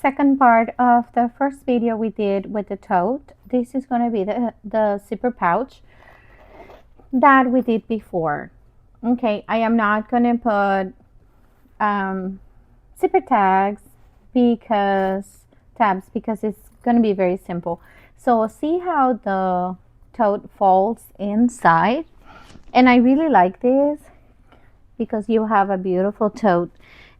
second part of the first video we did with the tote. This is going to be the zipper pouch that we did before. Okay, I am not going to put zipper tabs because it's going to be very simple. So see how the tote folds inside, and I really like this because you have a beautiful tote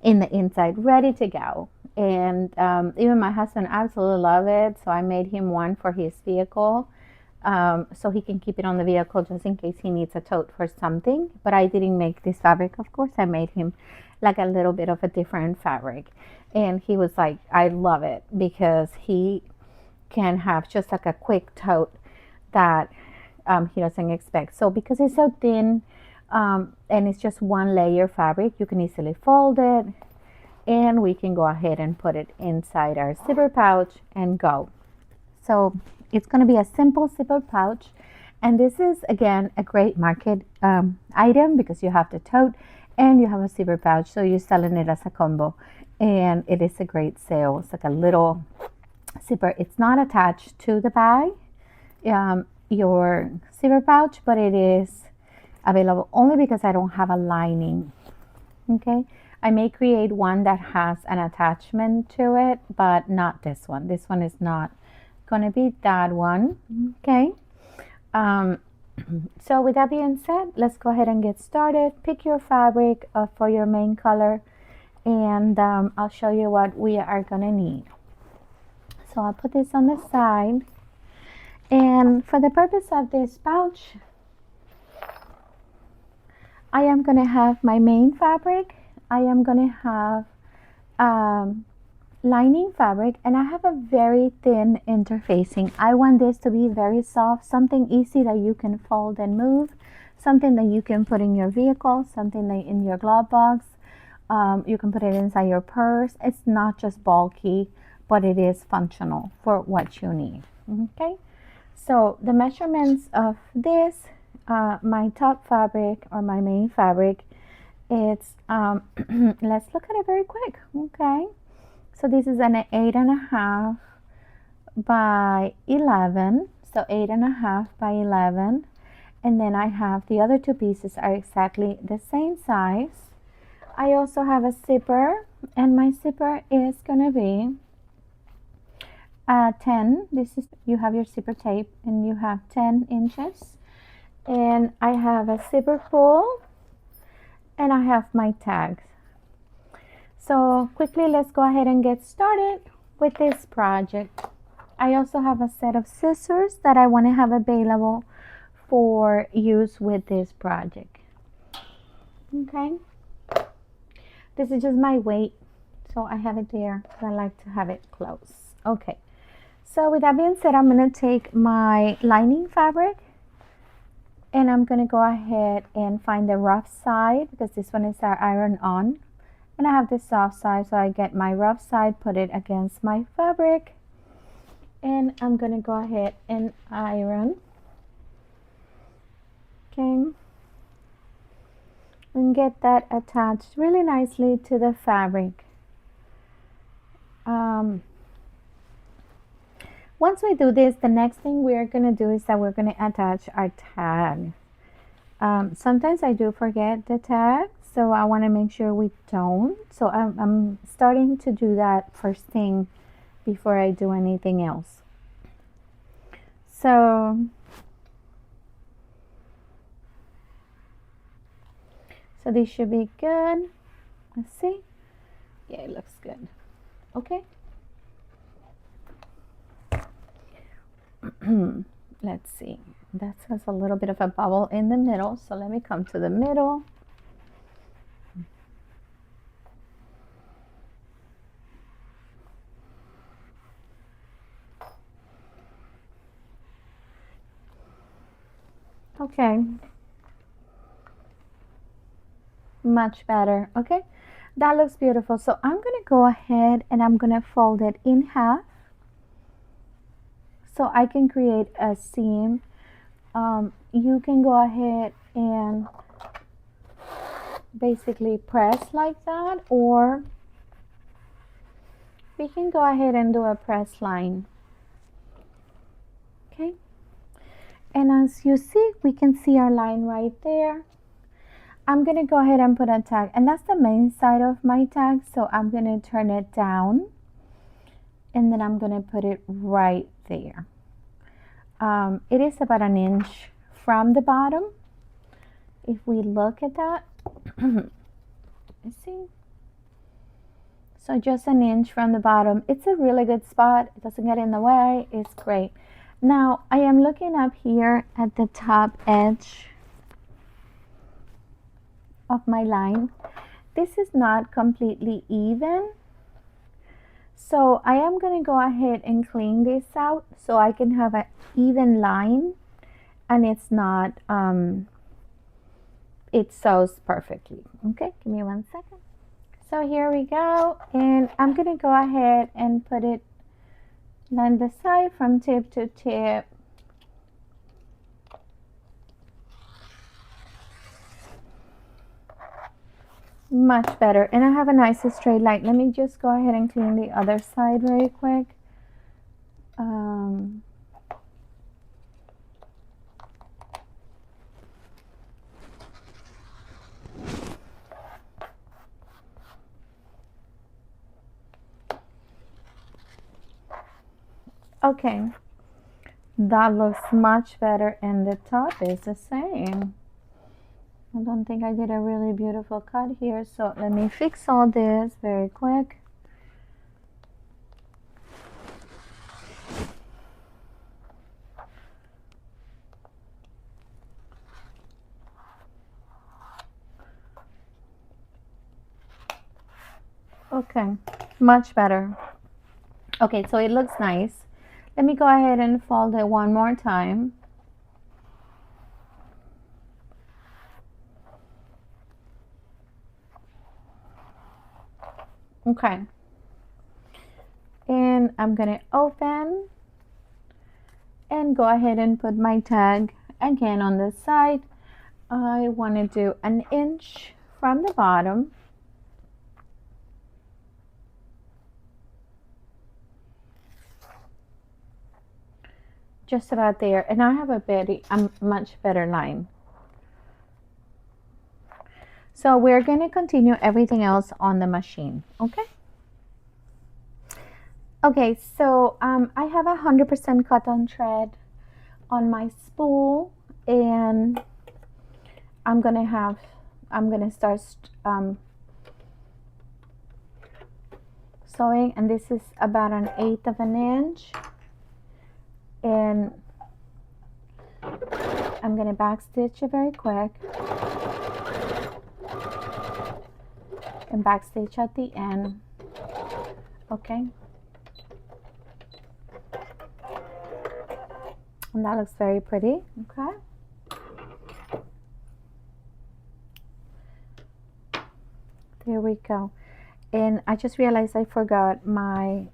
in the inside ready to go. And even my husband absolutely love it, so I made him one for his vehicle, so he can keep it on the vehicle just in case he needs a tote for something. But I didn't make this fabric, of course. I made him like a little bit of a different fabric, and he was like, I love it because he can have just like a quick tote that he doesn't expect. So because it's so thin, and it's just one layer fabric, you can easily fold it, and we can go ahead and put it inside our zipper pouch and go. So it's going to be a simple zipper pouch, and this is again a great market item because you have the tote and you have a zipper pouch, so you're selling it as a combo, and it is a great sale. It's like a little zipper. It's not attached to the bag, your zipper pouch, but it is available only because I don't have a lining. Okay, I may create one that has an attachment to it, but not this one. This one is not going to be that one. Okay, so with that being said, let's go ahead and get started. Pick your fabric for your main color, and I'll show you what we are going to need. So I'll put this on the side, and for the purpose of this pouch, I am going to have my main fabric. I am going to have lining fabric, and I have a very thin interfacing. I want this to be very soft, something easy that you can fold and move, something that you can put in your vehicle, something that in your glove box. You can put it inside your purse. It's not just bulky, but it is functional for what you need. Okay, so the measurements of this, my top fabric or my main fabric, it's let's look at it very quick. Okay, so this is an 8.5 by 11, so 8.5 by 11, and then I have the other two pieces are exactly the same size. I also have a zipper, and my zipper is gonna be 10. This is, you have your zipper tape, and you have 10 inches, and I have a zipper pull, and I have my tags. So quickly, let's go ahead and get started with this project. I also have a set of scissors that I want to have available for use with this project. Okay, this is just my weight, so I have it there, but I like to have it close. Okay, so with that being said, I'm going to take my lining fabric, and I'm going to go ahead and find the rough side because this one is our iron on, and I have the soft side, so I get my rough side, put it against my fabric, and I'm going to go ahead and iron. Okay, and get that attached really nicely to the fabric. Once we do this, the next thing we're going to do is that we're going to attach our tag. Sometimes I do forget the tag, so I want to make sure we don't. So I'm starting to do that first thing before I do anything else. So this should be good. Let's see. Yeah, it looks good. Okay. Let's see. That has a little bit of a bubble in the middle, so let me come to the middle. Okay, much better. Okay, that looks beautiful. So I'm gonna go ahead and I'm gonna fold it in half so I can create a seam. You can go ahead and basically press like that, or we can go ahead and do a press line. Okay, and as you see, we can see our line right there. I'm going to go ahead and put a tag, and that's the main side of my tag, so I'm going to turn it down, and then I'm going to put it right there. It is about an inch from the bottom. If we look at that, let's see. So just an inch from the bottom. It's a really good spot. It doesn't get in the way. It's great. Now I am looking up here at the top edge of my line. This is not completely even. So I am going to go ahead and clean this out so I can have an even line and it's not, it sews perfectly. Okay, give me 1 second. So here we go, and I'm going to go ahead and put it on the side from tip to tip. Much better, and I have a nice straight line. Let me just go ahead and clean the other side very quick. Okay, that looks much better, and the top is the same. I don't think I did a really beautiful cut here, so let me fix all this very quick. Okay, much better. Okay, so it looks nice. Let me go ahead and fold it one more time. Okay, and I'm gonna open and go ahead and put my tag again on the side. I want to do an inch from the bottom. Just about there, and I have a much better line. So we're going to continue everything else on the machine. Okay. Okay, so I have 100% cotton thread on my spool, and I'm gonna start sewing, and this is about 1/8 of an inch, and I'm gonna backstitch it very quick and backstitch at the end. Okay, and that looks very pretty. Okay, there we go. And I just realized I forgot my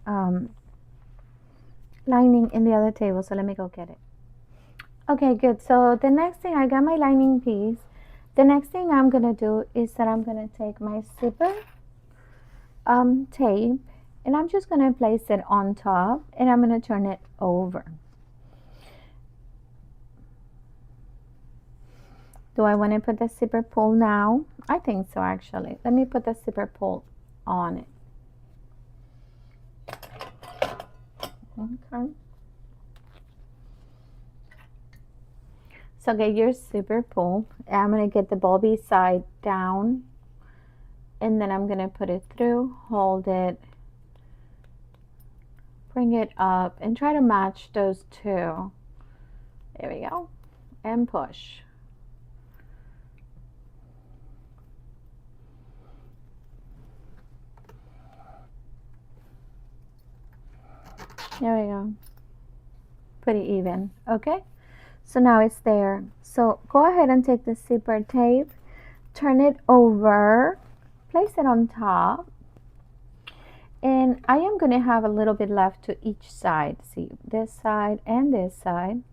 lining in the other table, so let me go get it. Okay, good. So the next thing, I got my lining piece. The next thing I'm gonna do is that I'm gonna take my zipper tape, and I'm just gonna place it on top, and I'm gonna turn it over. Do I want to put the zipper pull now? I think so, actually. Let me put the zipper pull on it. Okay. So get your zipper pull. I'm going to get the bulby side down, and then I'm going to put it through, hold it, bring it up, and try to match those two. There we go. And push. There we go. Pretty even. Okay. So now it's there. So go ahead and take the zipper tape, turn it over, place it on top, and I am going to have a little bit left to each side. See, this side and this side.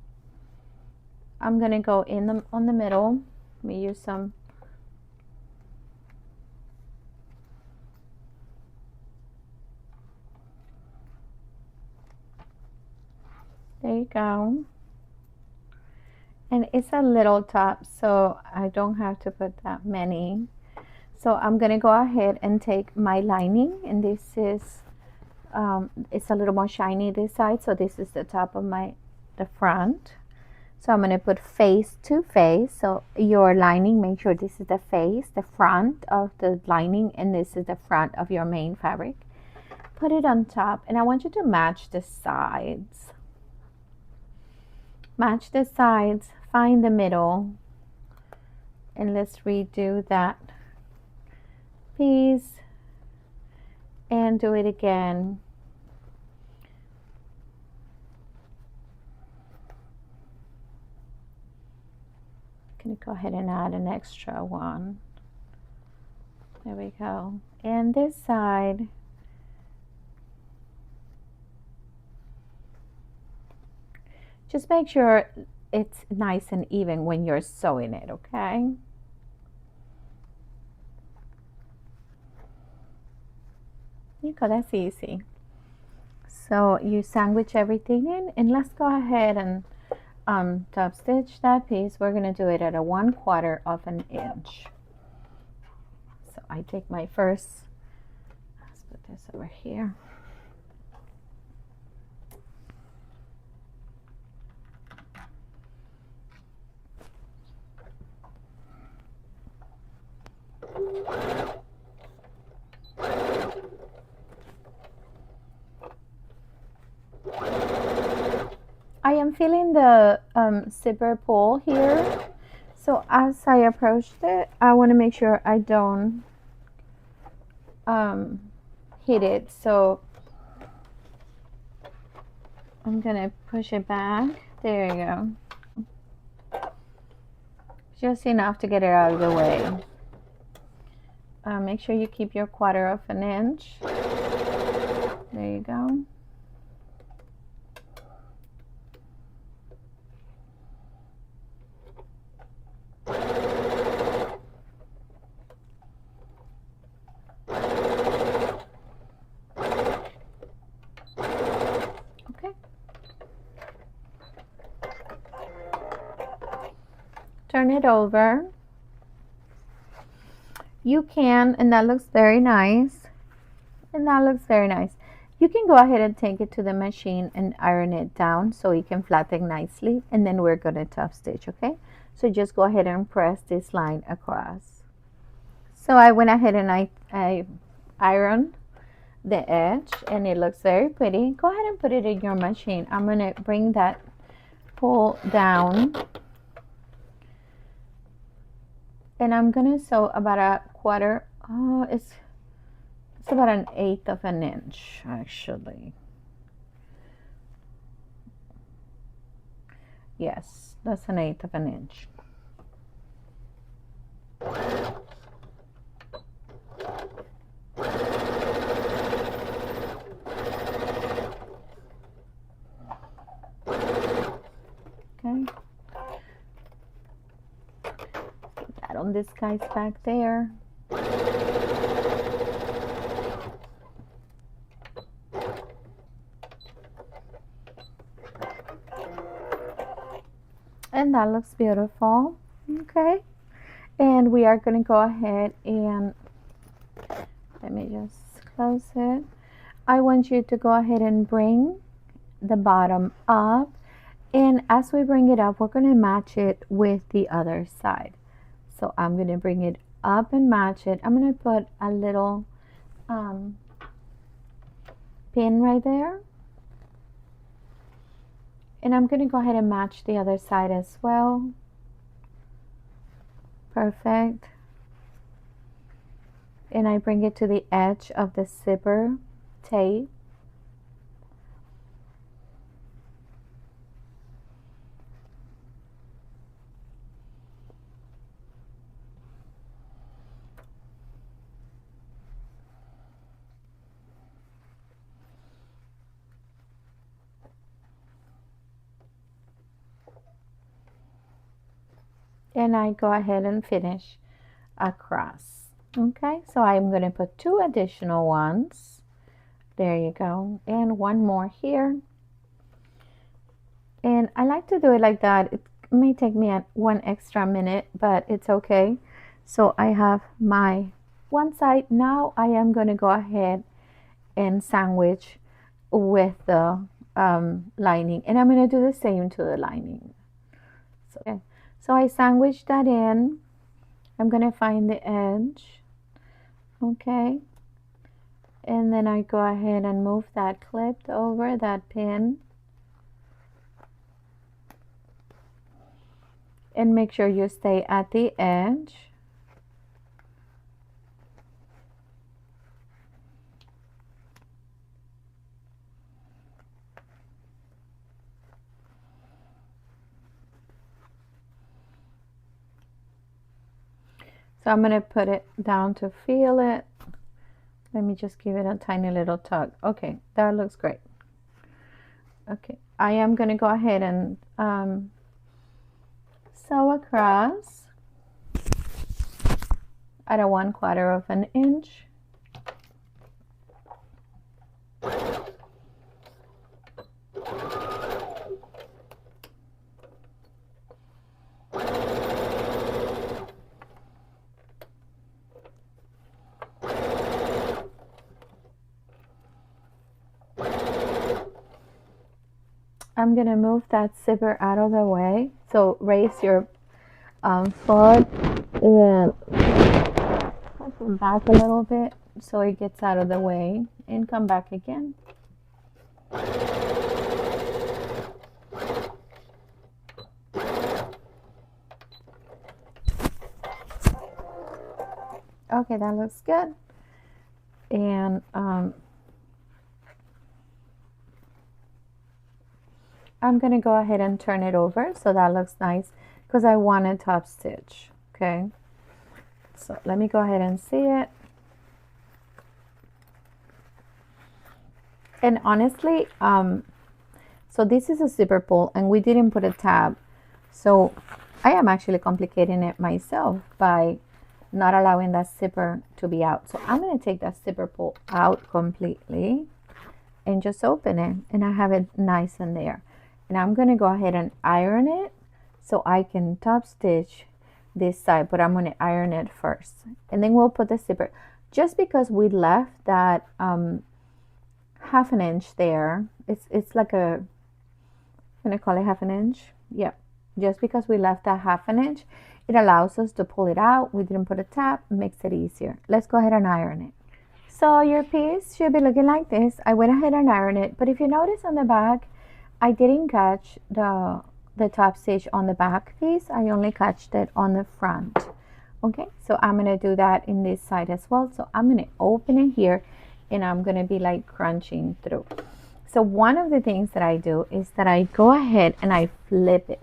I'm going to go on the middle. Let me use some There you go. And it's a little top, so I don't have to put that many. So I'm gonna go ahead and take my lining, and this is it's a little more shiny this side, so this is the top of the front. So I'm gonna put face to face. So your lining, make sure this is the face, the front of the lining, and this is the front of your main fabric. Put it on top, and I want you to match the sides. Match the sides, find the middle, and let's redo that piece and do it again. I'm gonna go ahead and add an extra one. There we go. And this side, just make sure it's nice and even when you're sewing it, okay? You go, that's easy. So you sandwich everything in, and let's go ahead and top stitch that piece. We're gonna do it at a 1/4 of an inch. So I take my first, let's put this over here. I am feeling the zipper pull here. So as I approached it, I want to make sure I don't hit it. So I'm gonna push it back. There you go. Just enough to get it out of the way. Make sure you keep your 1/4 of an inch. There you go. Turn it over. You can, and that looks very nice. And that looks very nice. You can go ahead and take it to the machine and iron it down so it can flatten nicely. And then we're going to top stitch, okay? So just go ahead and press this line across. So I went ahead and I ironed the edge, and it looks very pretty. Go ahead and put it in your machine. I'm going to bring that pull down. And I'm going to sew about a 1/4. Oh, it's about 1/8 of an inch, actually. Yes, that's 1/8 of an inch. Okay. Put that on this guy's back there. And that looks beautiful. Okay. And we are going to go ahead and let me just close it. I want you to go ahead and bring the bottom up. And as we bring it up, we're going to match it with the other side. So I'm going to bring it up and match it. I'm going to put a little pin right there. And I'm going to go ahead and match the other side as well. Perfect. And I bring it to the edge of the zipper tape. And I go ahead and finish across. Okay, so I'm going to put 2 additional ones. There you go. And one more here. And I like to do it like that. It may take me one extra minute, but it's okay. So I have my one side. Now I am going to go ahead and sandwich with the lining. And I'm going to do the same to the lining. So, okay. So I sandwich that in. I'm going to find the edge. Okay. And then I go ahead and move that clip over that pin. And make sure you stay at the edge. So I'm going to put it down to feel it. Let me just give it a tiny little tug. Okay, that looks great. Okay, I am going to go ahead and sew across at a 1/4 of an inch. I'm going to move that zipper out of the way. So raise your foot and push it back a little bit so it gets out of the way, and come back again. Okay, that looks good. And I'm going to go ahead and turn it over so that looks nice, because I want a top stitch. Okay, so let me go ahead and see it. And honestly, so this is a zipper pull and we didn't put a tab, so I am actually complicating it myself by not allowing that zipper to be out. So I'm going to take that zipper pull out completely and just open it, and I have it nice in there. And I'm going to go ahead and iron it so I can top stitch this side, but I'm going to iron it first, and then we'll put the zipper, just because we left that 1/2 inch there. It's like a, I'm going to call it 1/2 inch. Yep, just because we left that 1/2 inch, it allows us to pull it out. We didn't put a tab, makes it easier. Let's go ahead and iron it. So your piece should be looking like this. I went ahead and ironed it, but if you notice on the back, I didn't catch the top stitch on the back piece. I only catched it on the front. Okay, so I'm gonna do that in this side as well. So I'm gonna open it here, and I'm gonna be like crunching through. So one of the things that I do is that I go ahead and I flip it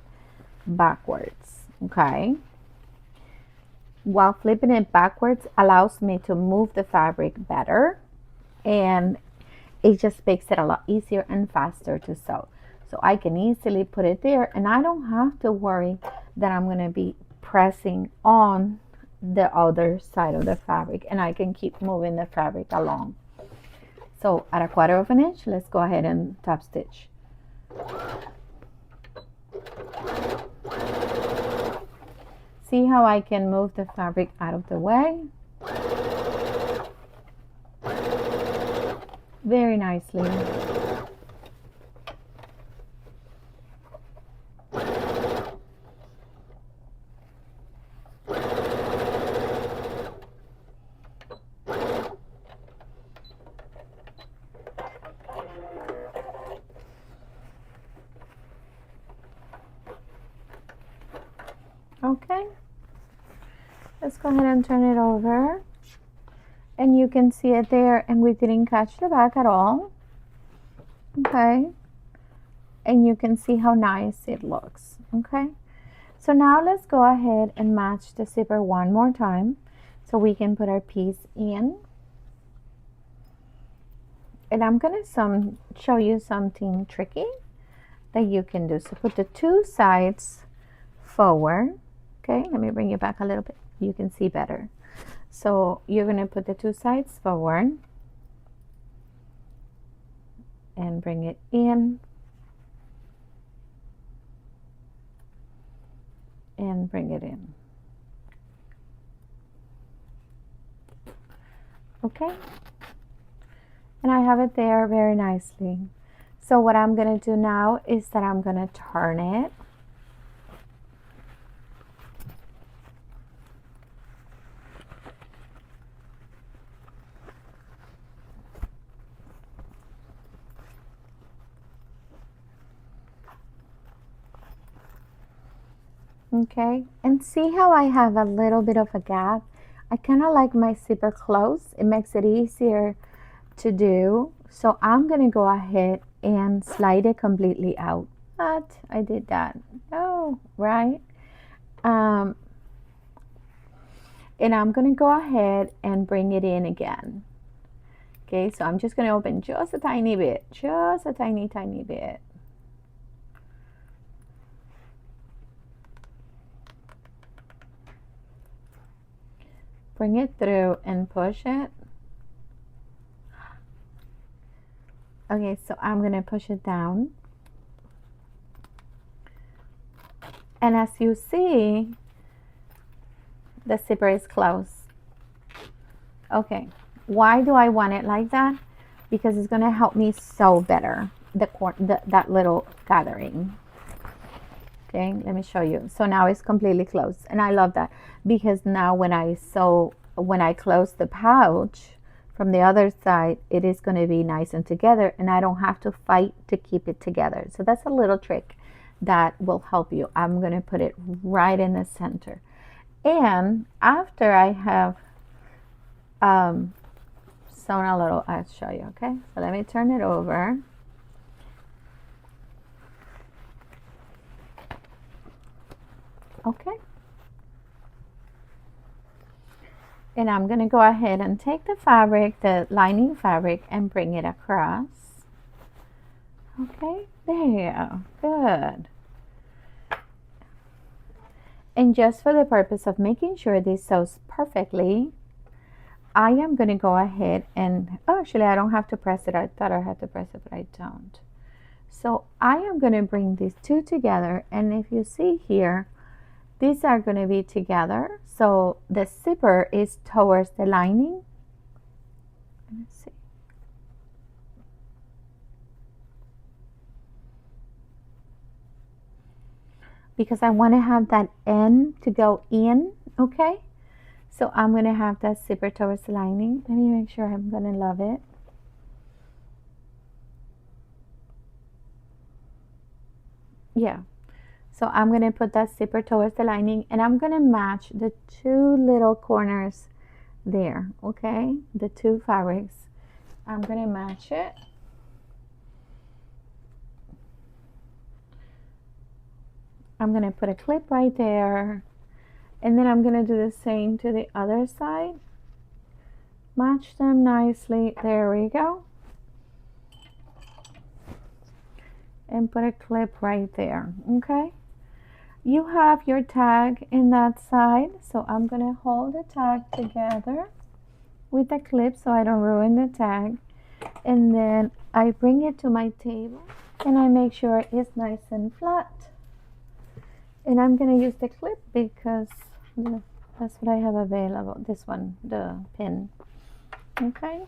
backwards. Okay, while flipping it backwards allows me to move the fabric better, and it just makes it a lot easier and faster to sew. So I can easily put it there, and I don't have to worry that I'm going to be pressing on the other side of the fabric, and I can keep moving the fabric along. So at a 1/4 of an inch, let's go ahead and top stitch. See how I can move the fabric out of the way? Very nicely. Okay, let's go ahead and turn it over, and you can see it there, and we didn't catch the back at all. Okay, and you can see how nice it looks. Okay, so now let's go ahead and match the zipper one more time so we can put our piece in. And I'm gonna show you something tricky that you can do. So put the two sides forward. Okay, let me bring you back a little bit. You can see better. So you're going to put the two sides forward and bring it in. and bring it in. Okay, and I have it there very nicely. So what I'm going to do now is that I'm going to turn it. Okay, and see how I have a little bit of a gap? I kind of like my zipper closed. It makes it easier to do. So I'm going to go ahead and slide it completely out. But I did that. Oh, right. And I'm going to go ahead and bring it in again. Okay, so I'm just going to open just a tiny bit, just a tiny, tiny bit. Bring it through and push it. Okay, so I'm going to push it down. And as you see, the zipper is closed. Okay, why do I want it like that? Because it's going to help me sew better that little gathering. Okay, let me show you. So now it's completely closed, and I love that because now when I close the pouch from the other side, it is going to be nice and together, and I don't have to fight to keep it together. So that's a little trick that will help you. I'm going to put it right in the center, and after I have sewn a little, I'll show you. Okay, so let me turn it over. Okay, and I'm going to go ahead and take the fabric, the lining fabric, and bring it across. Okay, there you go. Good. And just for the purpose of making sure this sews perfectly, I am going to go ahead and, oh, actually I don't have to press it. I thought I had to press it, but I don't. So I am going to bring these two together, and if you see here, these are going to be together. So the zipper is towards the lining. Let's see. Because I want to have that end to go in, okay? So I'm going to have that zipper towards the lining. Let me make sure I'm going to love it. Yeah. So I'm going to put that zipper towards the lining, and I'm going to match the two little corners there, okay? The two fabrics. I'm going to match it. I'm going to put a clip right there, and then I'm going to do the same to the other side. Match them nicely. There we go. And put a clip right there, okay? You have your tag in that side, so I'm going to hold the tag together with the clip so I don't ruin the tag. And then I bring it to my table, and I make sure it's nice and flat. And I'm going to use the clip because that's what I have available. This one, the pin. Okay.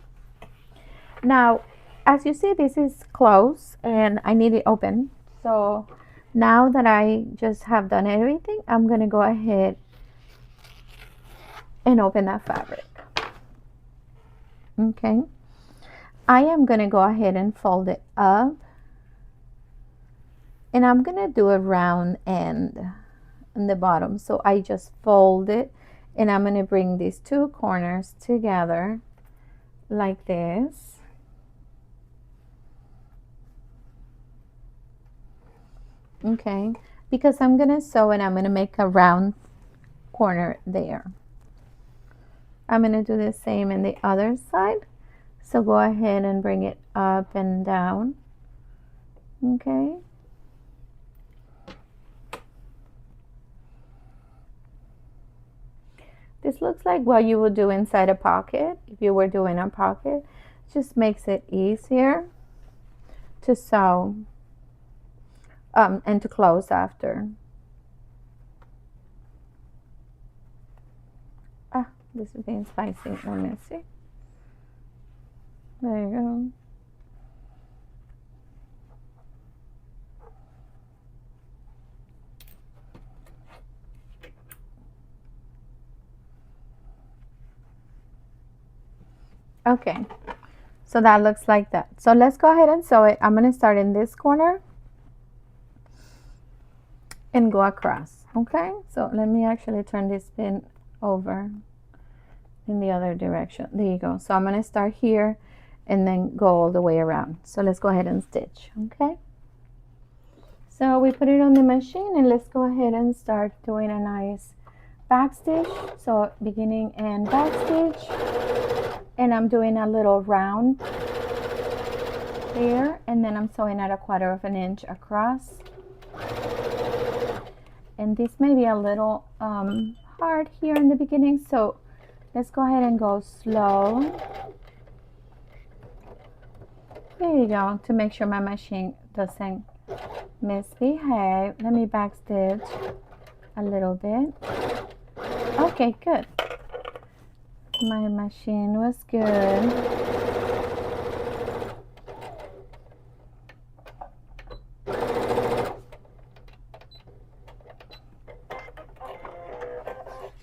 Now, as you see, this is closed and I need it open. So now that I just have done everything, I'm going to go ahead and open that fabric. Okay. I am going to go ahead and fold it up. And I'm going to do a round end on the bottom. So I just fold it, and I'm going to bring these two corners together like this. Okay, because I'm going to sew and I'm going to make a round corner there. I'm going to do the same in the other side. So go ahead and bring it up and down. Okay. This looks like what you would do inside a pocket if you were doing a pocket. Just makes it easier to sew and to close after. This is being spicy. Let me see. There you go. Okay, so that looks like that. So let's go ahead and sew it. I'm going to start in this corner and go across. Okay, so let me actually turn this pin over in the other direction. There you go. So I'm going to start here and then go all the way around. So let's go ahead and stitch. Okay, so we put it on the machine and let's go ahead and start doing a nice back stitch. So beginning and back stitch, and I'm doing a little round there, and then I'm sewing at 1/4 of an inch across. And this may be a little hard here in the beginning, so let's go ahead and go slow. There you go, to make sure my machine doesn't misbehave. Let me back stitch a little bit. Okay, good. My machine was good.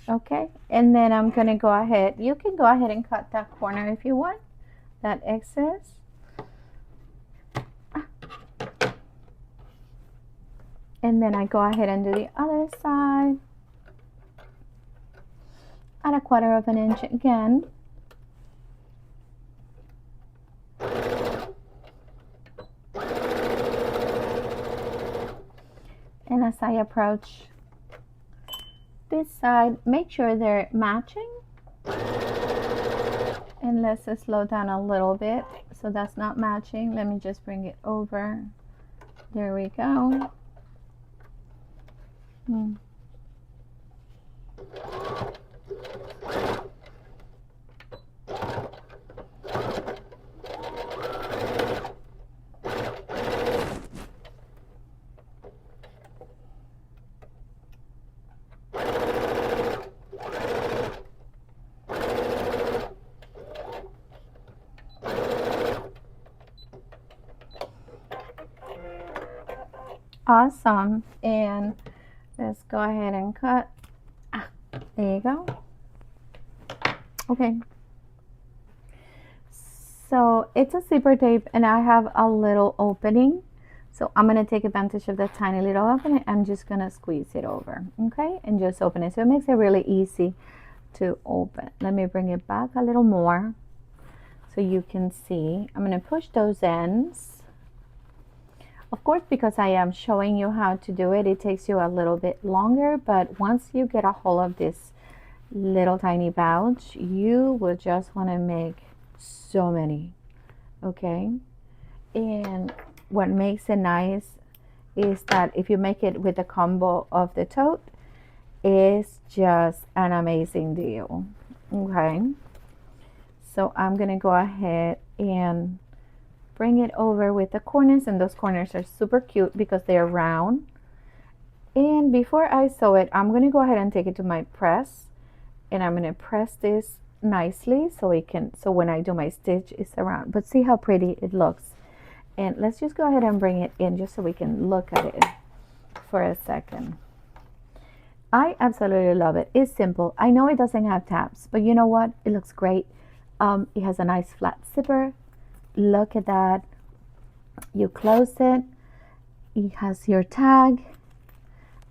Okay, and then I'm gonna go ahead. You can go ahead and cut that corner if you want, that excess. And then I go ahead and do the other side at 1/4 of an inch again. And as I approach this side, make sure they're matching. And let's slow down a little bit. So that's not matching. Let me just bring it over. There we go. Awesome. And let's go ahead and cut. There you go. Okay. So it's a zipper tape and I have a little opening. So I'm going to take advantage of that tiny little opening. I'm just going to squeeze it over. Okay. And just open it. So it makes it really easy to open. Let me bring it back a little more so you can see. I'm going to push those ends. Of course, because I am showing you how to do it, it takes you a little bit longer, but once you get a hold of this little tiny pouch, you will just want to make so many. Okay, and what makes it nice is that if you make it with a combo of the tote, it's just an amazing deal. Okay, so I'm gonna go ahead and bring it over with the corners, and those corners are super cute because they're round. And before I sew it, I'm going to go ahead and take it to my press, and I'm going to press this nicely so it can, so when I do my stitch it's around. But see how pretty it looks. And let's just go ahead and bring it in just so we can look at it for a second. I absolutely love it. It's simple. I know it doesn't have tabs, but you know what? It looks great. It has a nice flat zipper. Look at that. You close it. It has your tag.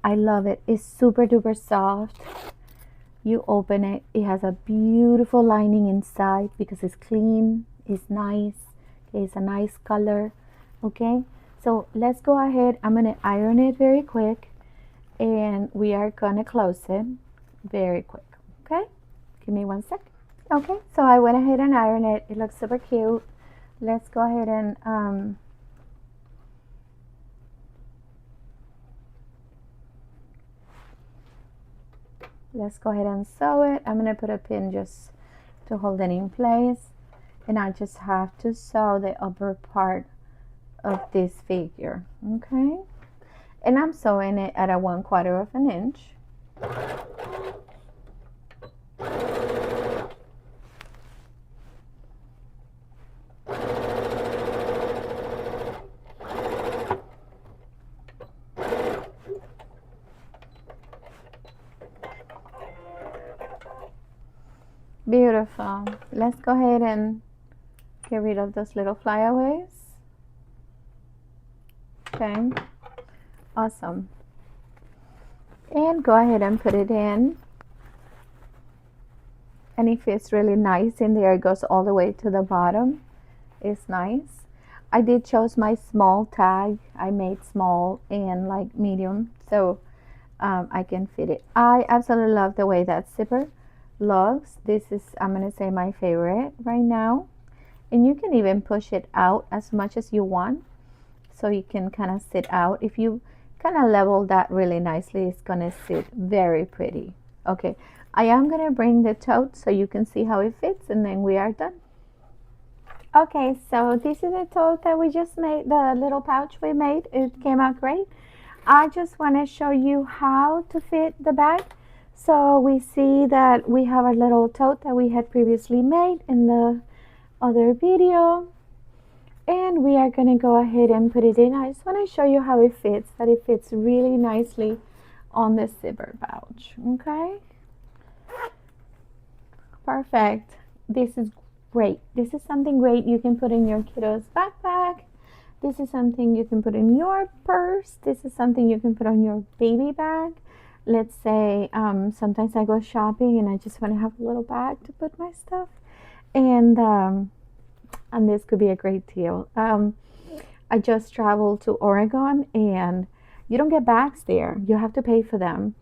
I love it. It's super duper soft. You open it. It has a beautiful lining inside because it's clean. It's nice. It's a nice color. Okay. So let's go ahead. I'm going to iron it very quick. And we are going to close it very quick. Okay. Give me 1 sec. Okay. So I went ahead and ironed it. It looks super cute. Let's go ahead and let's go ahead and sew it. I'm going to put a pin just to hold it in place, and I just have to sew the upper part of this figure. Okay, and I'm sewing it at 1/4 of an inch. Beautiful. Let's go ahead and get rid of those little flyaways. Okay, awesome. And go ahead and put it in. And it fits really nice in there. It goes all the way to the bottom. It's nice. I did choose my small tag. I made small and like medium, so I can fit it. I absolutely love the way that zipper looks. This is, I'm gonna say, my favorite right now. And you can even push it out as much as you want, so you can kind of sit out. If you kind of level that really nicely, it's gonna sit very pretty. Okay, I am gonna bring the tote so you can see how it fits, and then we are done. Okay, so this is the tote that we just made, the little pouch we made. It came out great. I just want to show you how to fit the bag. So we see that we have a little tote that we had previously made in the other video. And we are going to go ahead and put it in. I just want to show you how it fits, that it fits really nicely on the zipper pouch. Okay? Perfect. This is great. This is something great you can put in your kiddo's backpack. This is something you can put in your purse. This is something you can put on your baby bag. Let's say sometimes I go shopping and I just want to have a little bag to put my stuff. And this could be a great deal. I just traveled to Oregon, and you don't get bags there. You have to pay for them.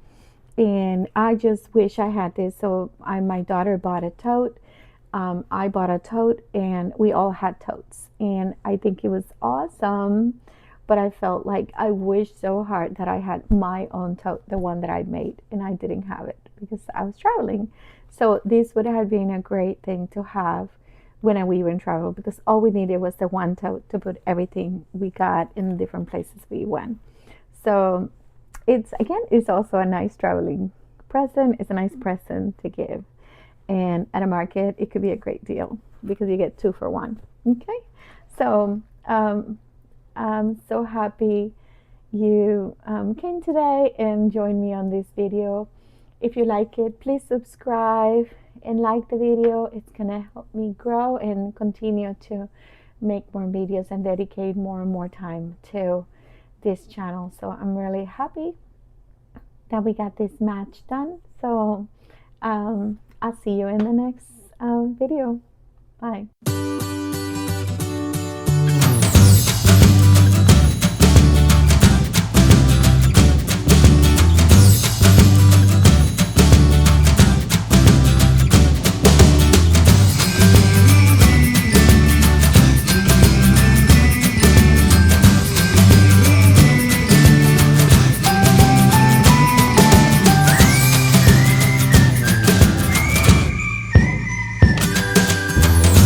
And I just wish I had this. So my daughter bought a tote. I bought a tote, and we all had totes. And I think it was awesome. But I felt like I wished so hard that I had my own tote, the one that I made, and I didn't have it because I was traveling. So this would have been a great thing to have when we were in travel, because all we needed was the one tote to put everything we got in the different places we went. So it's also a nice traveling present. It's a nice present to give. And at a market, it could be a great deal because you get 2 for 1. Okay, so I'm so happy you came today and joined me on this video. If you like it, please subscribe and like the video. It's gonna help me grow and continue to make more videos and dedicate more and more time to this channel. So I'm really happy that we got this match done. So I'll see you in the next video. Bye.